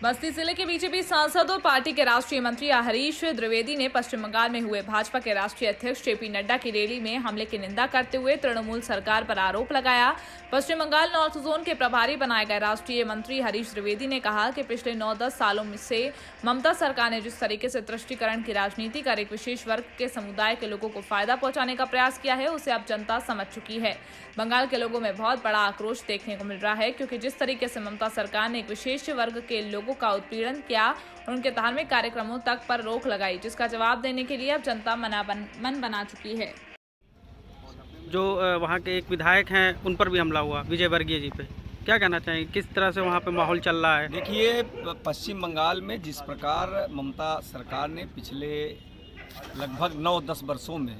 बस्ती जिले के बीजेपी सांसद और पार्टी के राष्ट्रीय मंत्री हरीश द्विवेदी ने पश्चिम बंगाल में हुए भाजपा के राष्ट्रीय अध्यक्ष जेपी नड्डा की रैली में हमले की निंदा करते हुए तृणमूल सरकार पर आरोप लगाया। पश्चिम बंगाल नॉर्थ जोन के प्रभारी बनाए गए राष्ट्रीय मंत्री हरीश द्विवेदी ने कहा कि पिछले 9-10 सालों से ममता सरकार ने जिस तरीके से तुष्टीकरण की राजनीति कर एक विशेष वर्ग के समुदाय के लोगों को फायदा पहुंचाने का प्रयास किया है, उसे अब जनता समझ चुकी है। बंगाल के लोगों में बहुत बड़ा आक्रोश देखने को मिल रहा है, क्योंकि जिस तरीके से ममता सरकार ने एक विशेष वर्ग के लोगों का उत्पीड़न किया और उनके धार्मिक कार्यक्रमों तक पर रोक लगाई, जिसका जवाब देने के लिए अब जनता मन बना चुकी है। जो वहाँ के एक विधायक हैं उन पर भी हमला हुआ, विजय वर्गीय जी पे, क्या कहना चाहेंगे, किस तरह से वहाँ पे माहौल चल रहा है? देखिए, पश्चिम बंगाल में जिस प्रकार ममता सरकार ने पिछले लगभग 9-10 वर्षों में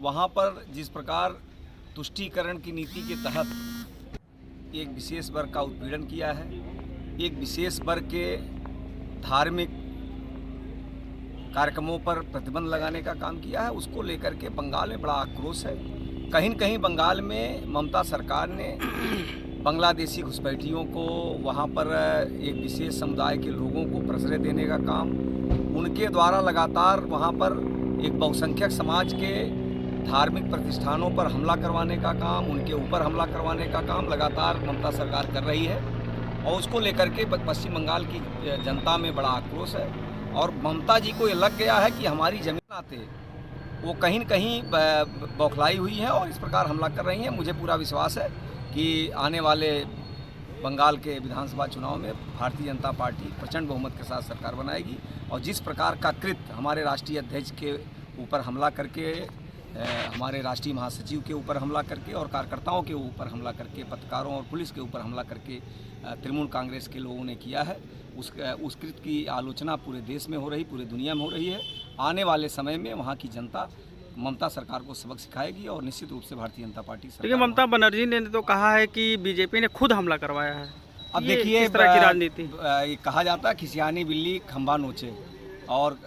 वहाँ पर जिस प्रकार तुष्टीकरण की नीति के तहत एक विशेष वर्ग का उत्पीड़न किया है, एक विशेष वर्ग के धार्मिक कार्यक्रमों पर प्रतिबंध लगाने का काम किया है, उसको लेकर के बंगाल में बड़ा आक्रोश है। कहीं न कहीं बंगाल में ममता सरकार ने बांग्लादेशी घुसपैठियों को वहाँ पर एक विशेष समुदाय के लोगों को प्रश्रय देने का काम, उनके द्वारा लगातार वहाँ पर एक बहुसंख्यक समाज के धार्मिक प्रतिष्ठानों पर हमला करवाने का काम, उनके ऊपर हमला करवाने का काम लगातार ममता सरकार कर रही है और उसको लेकर के पश्चिम बंगाल की जनता में बड़ा आक्रोश है। और ममता जी को ये लग गया है कि हमारी जमीन आते वो कहीं न कहीं बौखलाई हुई है और इस प्रकार हमला कर रही हैं। मुझे पूरा विश्वास है कि आने वाले बंगाल के विधानसभा चुनाव में भारतीय जनता पार्टी प्रचंड बहुमत के साथ सरकार बनाएगी और जिस प्रकार का कृत्य हमारे राष्ट्रीय अध्यक्ष के ऊपर हमला करके, हमारे राष्ट्रीय महासचिव के ऊपर हमला करके और कार्यकर्ताओं के ऊपर हमला करके, पत्रकारों और पुलिस के ऊपर हमला करके तृणमूल कांग्रेस के लोगों ने किया है, उस कृत्य की आलोचना पूरे देश में हो रही, पूरे दुनिया में हो रही है। आने वाले समय में वहाँ की जनता ममता सरकार को सबक सिखाएगी और निश्चित रूप से भारतीय जनता पार्टी सरकार। देखिए, ममता बनर्जी ने तो कहा है कि बीजेपी ने खुद हमला करवाया है। अब देखिए, इस तरह की राजनीति ये कहा जाता है खिसियानी बिल्ली खंबा नोचे, और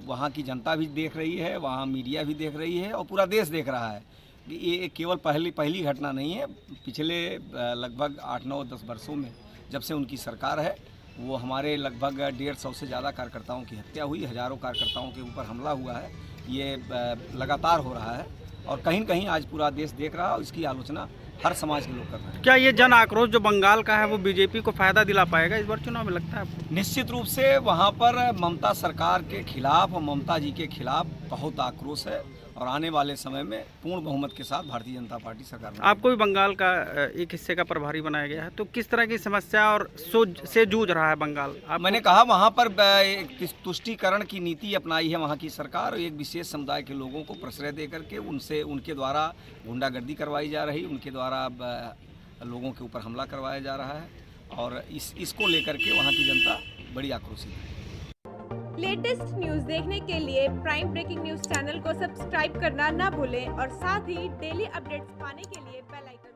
वहाँ की जनता भी देख रही है, वहाँ मीडिया भी देख रही है और पूरा देश देख रहा है। ये केवल पहली घटना नहीं है। पिछले लगभग 8-9-10 वर्षों में जब से उनकी सरकार है, वो हमारे लगभग 150 से ज़्यादा कार्यकर्ताओं की हत्या हुई, हज़ारों कार्यकर्ताओं के ऊपर हमला हुआ है, ये लगातार हो रहा है और कहीं न कहीं आज पूरा देश देख रहा है और इसकी आलोचना हर समाज के लोग कर रहे हैं। क्या ये जन आक्रोश जो बंगाल का है वो बीजेपी को फायदा दिला पाएगा इस बार चुनाव में, लगता है आपको? निश्चित रूप से वहाँ पर ममता सरकार के खिलाफ और ममता जी के खिलाफ बहुत आक्रोश है और आने वाले समय में पूर्ण बहुमत के साथ भारतीय जनता पार्टी सरकार में। आपको भी बंगाल का एक हिस्से का प्रभारी बनाया गया है, तो किस तरह की समस्या और से जूझ रहा है बंगाल? मैंने कहा वहाँ पर तुष्टीकरण की नीति अपनाई है वहाँ की सरकार, एक विशेष समुदाय के लोगों को प्रश्रय दे करके उनके द्वारा गुंडागर्दी करवाई जा रही, उनके द्वारा लोगों के ऊपर हमला करवाया जा रहा है और इसको लेकर के वहाँ की जनता बड़ी आक्रोशित है। लेटेस्ट न्यूज देखने के लिए प्राइम ब्रेकिंग न्यूज चैनल को सब्सक्राइब करना ना भूलें और साथ ही डेली अपडेट्स पाने के लिए बेल आइकन